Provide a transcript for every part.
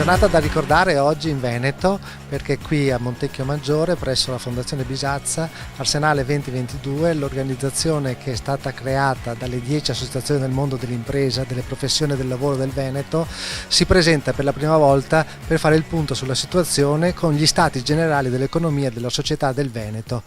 giornata da ricordare oggi in Veneto, perché qui a Montecchio Maggiore, presso la Fondazione Bisazza, Arsenale 2022, l'organizzazione che è stata creata dalle 10 associazioni del mondo dell'impresa, delle professioni del lavoro del Veneto, si presenta per la prima volta per fare il punto sulla situazione con gli stati generali dell'economia e della società del Veneto.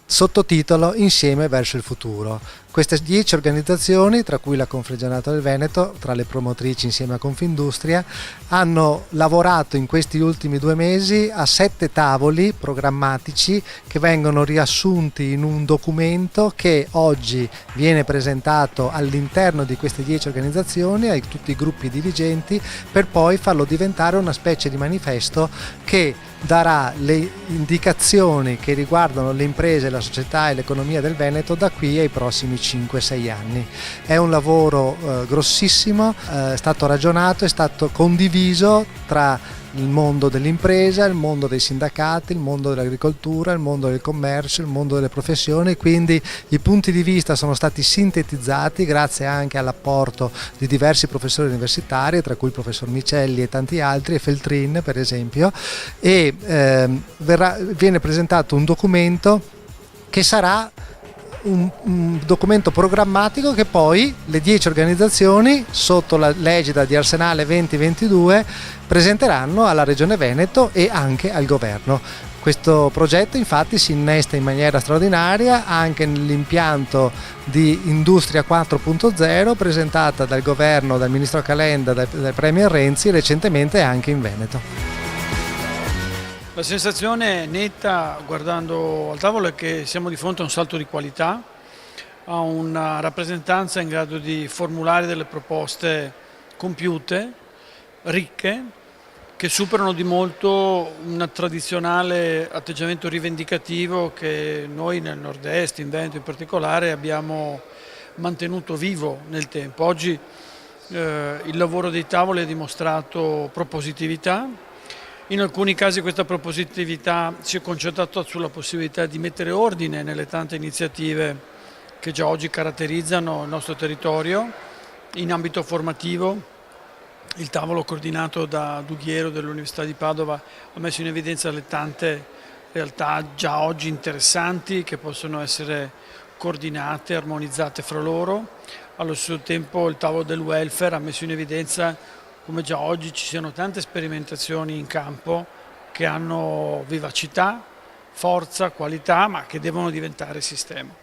Sottotitolo Insieme verso il futuro. Queste 10 organizzazioni, tra cui la Confregionata del Veneto, tra le promotrici insieme a Confindustria, hanno lavorato in questi ultimi 2 mesi a 7 tavoli programmatici che vengono riassunti in un documento che oggi viene presentato all'interno di queste 10 organizzazioni, a tutti i gruppi dirigenti, per poi farlo diventare una specie di manifesto che darà le indicazioni che riguardano le imprese, la società e l'economia del Veneto da qui ai prossimi 5-6 anni. È un lavoro grossissimo, è stato ragionato, è stato condiviso tra il mondo dell'impresa, il mondo dei sindacati, il mondo dell'agricoltura, il mondo del commercio, il mondo delle professioni, quindi i punti di vista sono stati sintetizzati grazie anche all'apporto di diversi professori universitari, tra cui il professor Micelli e tanti altri, e Feltrin per esempio, e viene presentato un documento che sarà un documento programmatico che poi le 10 organizzazioni sotto la legida di Arsenale 2022 presenteranno alla Regione Veneto e anche al governo. Questo progetto infatti si innesta in maniera straordinaria anche nell'impianto di Industria 4.0 presentata dal governo, dal ministro Calenda, dal premier Renzi recentemente anche in Veneto. La sensazione netta guardando al tavolo è che siamo di fronte a un salto di qualità, a una rappresentanza in grado di formulare delle proposte compiute, ricche, che superano di molto un tradizionale atteggiamento rivendicativo che noi nel nord-est, in Veneto in particolare, abbiamo mantenuto vivo nel tempo. Oggi il lavoro dei tavoli ha dimostrato propositività. In alcuni casi questa propositività si è concentrata sulla possibilità di mettere ordine nelle tante iniziative che già oggi caratterizzano il nostro territorio. In ambito formativo, il tavolo coordinato da Dughiero dell'Università di Padova ha messo in evidenza le tante realtà già oggi interessanti che possono essere coordinate, armonizzate fra loro. Allo stesso tempo il tavolo del welfare ha messo in evidenza come già oggi ci siano tante sperimentazioni in campo che hanno vivacità, forza, qualità, ma che devono diventare sistema.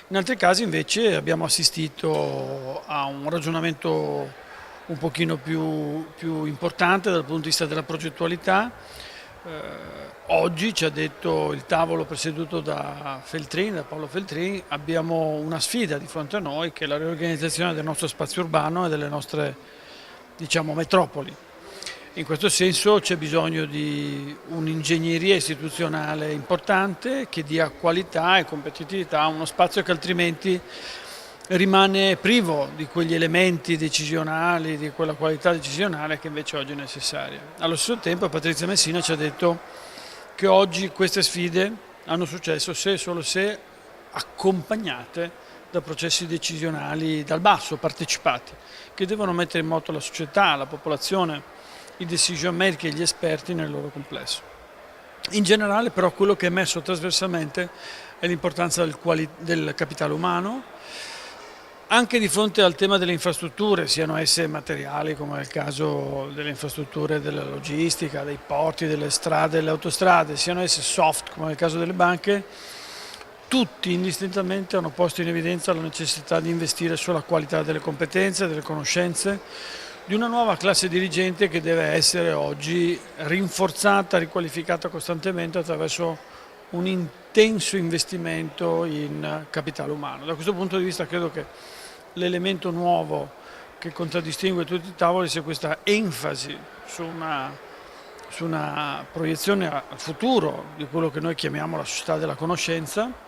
In altri casi invece abbiamo assistito a un ragionamento un pochino più importante dal punto di vista della progettualità. Oggi ci ha detto il tavolo presieduto da Paolo Feltrin, abbiamo una sfida di fronte a noi che è la riorganizzazione del nostro spazio urbano e delle nostre metropoli. In questo senso c'è bisogno di un'ingegneria istituzionale importante che dia qualità e competitività a uno spazio che altrimenti rimane privo di quegli elementi decisionali, di quella qualità decisionale che invece oggi è necessaria. Allo stesso tempo Patrizia Messina ci ha detto che oggi queste sfide hanno successo se e solo se accompagnate da processi decisionali dal basso, partecipati, che devono mettere in moto la società, la popolazione, i decision maker e gli esperti nel loro complesso. In generale però quello che è emerso trasversalmente è l'importanza del capitale umano, anche di fronte al tema delle infrastrutture, siano esse materiali come nel caso delle infrastrutture della logistica, dei porti, delle strade, delle autostrade, siano esse soft come nel caso delle banche. Tutti indistintamente hanno posto in evidenza la necessità di investire sulla qualità delle competenze, delle conoscenze, di una nuova classe dirigente che deve essere oggi rinforzata, riqualificata costantemente attraverso un intenso investimento in capitale umano. Da questo punto di vista credo che l'elemento nuovo che contraddistingue tutti i tavoli sia questa enfasi su una proiezione al futuro di quello che noi chiamiamo la società della conoscenza.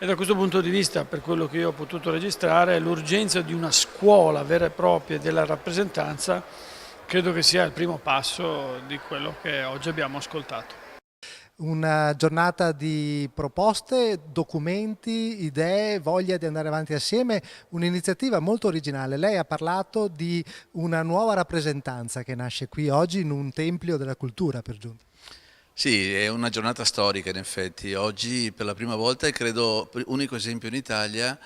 E da questo punto di vista, per quello che io ho potuto registrare, l'urgenza di una scuola vera e propria della rappresentanza credo che sia il primo passo di quello che oggi abbiamo ascoltato. una giornata di proposte, documenti, idee, voglia di andare avanti assieme, un'iniziativa molto originale. Lei ha parlato di una nuova rappresentanza che nasce qui oggi in un tempio della cultura per giunta. Sì, è una giornata storica in effetti. Oggi per la prima volta, e credo unico esempio in Italia,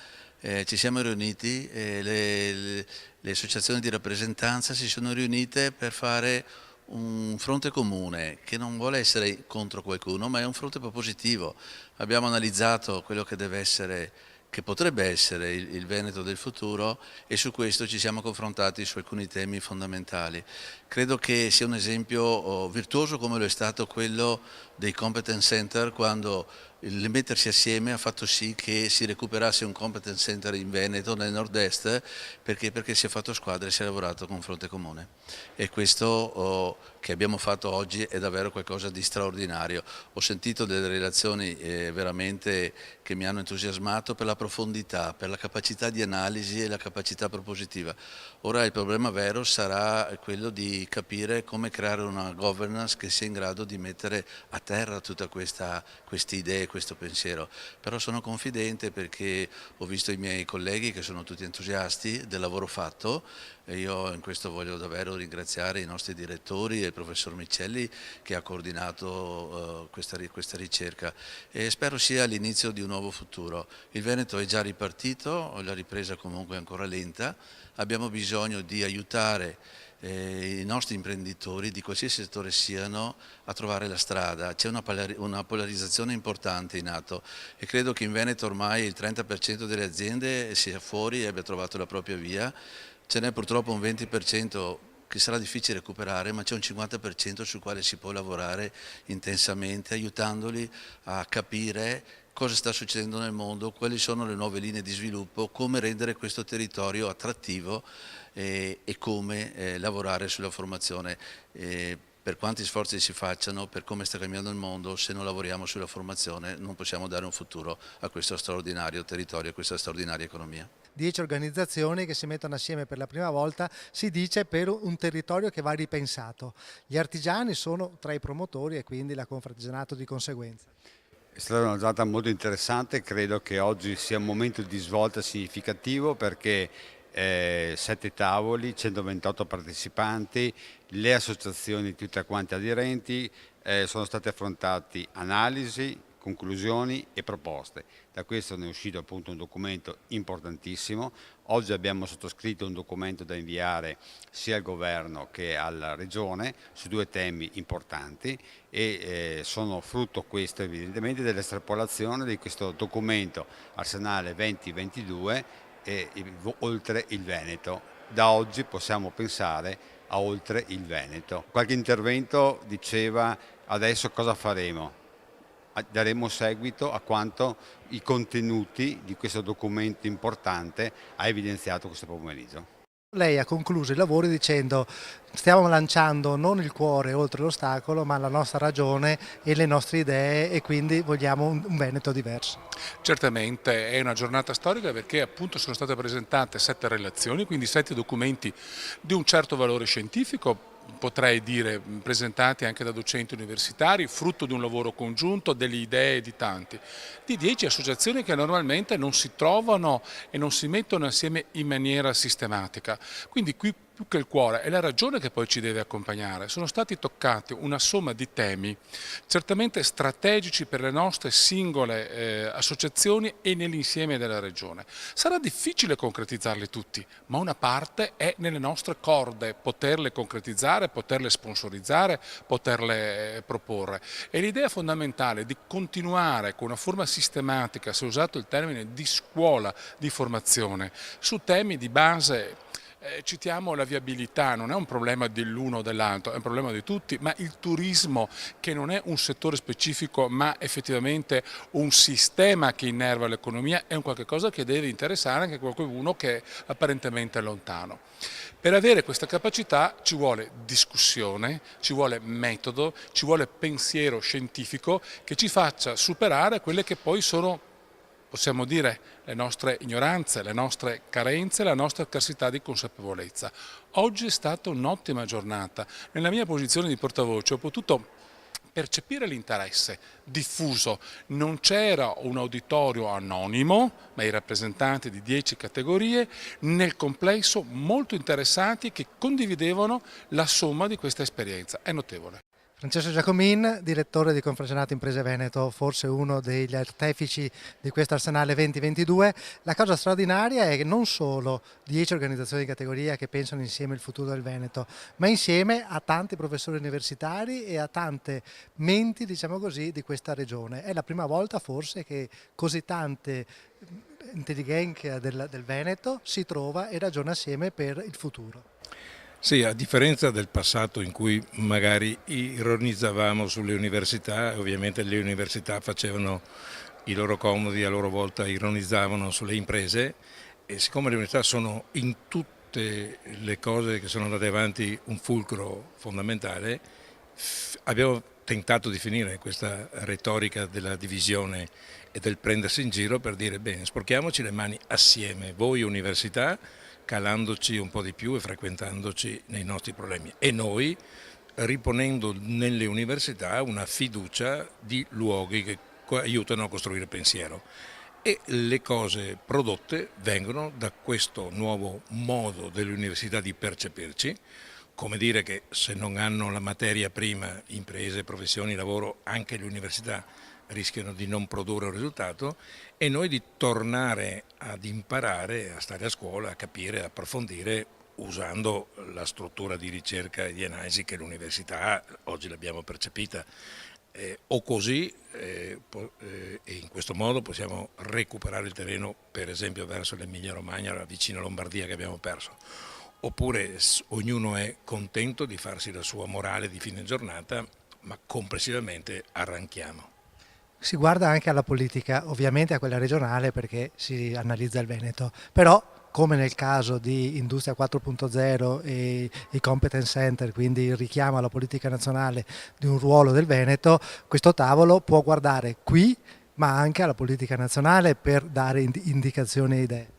ci siamo riuniti, le associazioni di rappresentanza si sono riunite per fare un fronte comune che non vuole essere contro qualcuno, ma è un fronte propositivo. Abbiamo analizzato quello che deve essere, che potrebbe essere il Veneto del futuro, e su questo ci siamo confrontati su alcuni temi fondamentali. Credo che sia un esempio virtuoso come lo è stato quello dei competence center, quando il mettersi assieme ha fatto sì che si recuperasse un competence center in Veneto, nel nord-est, perché si è fatto squadra e si è lavorato con fronte comune. E questo che abbiamo fatto oggi è davvero qualcosa di straordinario. Ho sentito delle relazioni veramente che mi hanno entusiasmato per la profondità, per la capacità di analisi e la capacità propositiva. Ora il problema vero sarà quello di capire come creare una governance che sia in grado di mettere a terra tutta queste idee, questo pensiero. Però sono confidente perché ho visto i miei colleghi che sono tutti entusiasti del lavoro fatto, e io in questo voglio davvero ringraziare i nostri direttori e il professor Miccelli che ha coordinato questa ricerca, e spero sia l'inizio di un nuovo futuro. Il Veneto è già ripartito, la ripresa comunque è ancora lenta, abbiamo bisogno di aiutare i nostri imprenditori di qualsiasi settore siano a trovare la strada. C'è una polarizzazione importante in atto, e credo che in Veneto ormai il 30% delle aziende sia fuori e abbia trovato la propria via. Ce n'è purtroppo un 20% che sarà difficile recuperare, ma c'è un 50% sul quale si può lavorare intensamente, aiutandoli a capire cosa sta succedendo nel mondo, quali sono le nuove linee di sviluppo, come rendere questo territorio attrattivo e come lavorare sulla formazione. Per quanti sforzi si facciano, per come sta cambiando il mondo, se non lavoriamo sulla formazione non possiamo dare un futuro a questo straordinario territorio, a questa straordinaria economia. 10 organizzazioni che si mettono assieme per la prima volta, si dice, per un territorio che va ripensato. Gli artigiani sono tra i promotori e quindi la Confartigianato di conseguenza. È stata una giornata molto interessante, credo che oggi sia un momento di svolta significativo perché 7 tavoli, 128 partecipanti, le associazioni tutte quante aderenti, sono state affrontate analisi, conclusioni e proposte. Da questo ne è uscito appunto un documento importantissimo. Oggi abbiamo sottoscritto un documento da inviare sia al governo che alla regione su 2 temi importanti, e sono frutto questo evidentemente dell'estrapolazione di questo documento Arsenale 2022 e oltre il Veneto. Da oggi possiamo pensare a oltre il Veneto. Qualche intervento diceva: adesso cosa faremo? Daremo seguito a quanto i contenuti di questo documento importante ha evidenziato questo pomeriggio. Lei ha concluso i lavori dicendo: stiamo lanciando non il cuore oltre l'ostacolo, ma la nostra ragione e le nostre idee, e quindi vogliamo un Veneto diverso. Certamente è una giornata storica perché appunto sono state presentate 7 relazioni, quindi 7 documenti di un certo valore scientifico, potrei dire presentati anche da docenti universitari, frutto di un lavoro congiunto, delle idee di tanti, di 10 associazioni che normalmente non si trovano e non si mettono assieme in maniera sistematica. Quindi qui più che il cuore è la ragione che poi ci deve accompagnare. Sono stati toccati una somma di temi certamente strategici per le nostre singole associazioni e nell'insieme della regione. Sarà difficile concretizzarli tutti, ma una parte è nelle nostre corde poterle concretizzare, poterle sponsorizzare, poterle proporre. E l'idea fondamentale di continuare con una forma sistematica, se ho usato il termine di scuola di formazione, su temi di base. Citiamo la viabilità, non è un problema dell'uno o dell'altro, è un problema di tutti, ma il turismo, che non è un settore specifico ma effettivamente un sistema che innerva l'economia, è un qualche cosa che deve interessare anche qualcuno che è apparentemente lontano. Per avere questa capacità ci vuole discussione, ci vuole metodo, ci vuole pensiero scientifico che ci faccia superare quelle che poi sono, possiamo dire, le nostre ignoranze, le nostre carenze, la nostra scarsità di consapevolezza. Oggi è stata un'ottima giornata. Nella mia posizione di portavoce ho potuto percepire l'interesse diffuso. Non c'era un uditorio anonimo, ma i rappresentanti di 10 categorie nel complesso molto interessati che condividevano la somma di questa esperienza. È notevole. Francesco Giacomin, direttore di Confragionato Imprese Veneto, forse uno degli artefici di questo Arsenale 2022. La cosa straordinaria è che non solo 10 organizzazioni di categoria che pensano insieme il futuro del Veneto, ma insieme a tanti professori universitari e a tante menti, diciamo così, di questa regione. È la prima volta forse che così tante intelligenze del Veneto si trova e ragiona assieme per il futuro. Sì, a differenza del passato in cui magari ironizzavamo sulle università, ovviamente le università facevano i loro comodi, a loro volta ironizzavano sulle imprese, e siccome le università sono in tutte le cose che sono andate avanti un fulcro fondamentale, abbiamo tentato di finire questa retorica della divisione e del prendersi in giro per dire bene, sporchiamoci le mani assieme, voi università, calandoci un po' di più e frequentandoci nei nostri problemi, e noi riponendo nelle università una fiducia di luoghi che aiutano a costruire pensiero, e le cose prodotte vengono da questo nuovo modo delle università di percepirci, come dire che se non hanno la materia prima, imprese, professioni, lavoro, anche le università rischiano di non produrre un risultato, e noi di tornare ad imparare, a stare a scuola, a capire, a approfondire usando la struttura di ricerca e di analisi che l'università ha. Oggi l'abbiamo percepita o così e in questo modo possiamo recuperare il terreno, per esempio verso l'Emilia Romagna, la vicina Lombardia che abbiamo perso, oppure ognuno è contento di farsi la sua morale di fine giornata, ma complessivamente arranchiamo. Si guarda anche alla politica, ovviamente a quella regionale perché si analizza il Veneto, però come nel caso di Industria 4.0 e i competence center, quindi il richiamo alla politica nazionale di un ruolo del Veneto, questo tavolo può guardare qui ma anche alla politica nazionale per dare indicazioni e idee.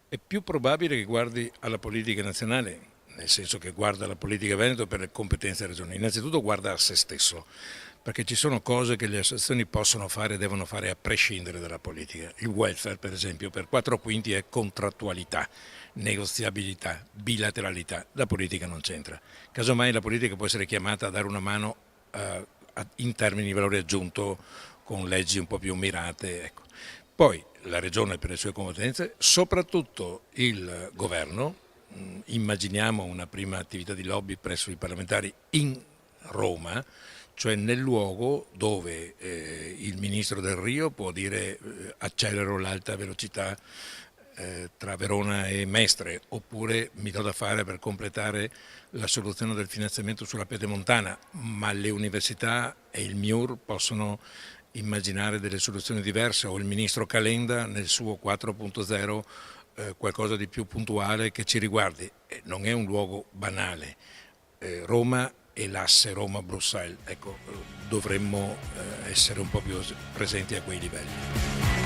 È più probabile che guardi alla politica nazionale, nel senso che guarda alla politica Veneto per le competenze regionali. Innanzitutto guarda a se stesso, perché ci sono cose che le associazioni possono fare e devono fare a prescindere dalla politica. Il welfare, per esempio, per 4/5 è contrattualità, negoziabilità, bilateralità. La politica non c'entra. Casomai la politica può essere chiamata a dare una mano in termini di valore aggiunto con leggi un po' più mirate. Ecco. Poi la Regione per le sue competenze, soprattutto il Governo. Immaginiamo una prima attività di lobby presso i parlamentari in Roma, cioè nel luogo dove il ministro Del Rio può dire accelero l'alta velocità tra Verona e Mestre, oppure mi do da fare per completare la soluzione del finanziamento sulla Pedemontana, ma le università e il MIUR possono immaginare delle soluzioni diverse, o il ministro Calenda nel suo 4.0 qualcosa di più puntuale che ci riguardi. Non è un luogo banale. Roma e l'asse Roma-Bruxelles, ecco, dovremmo essere un po' più presenti a quei livelli.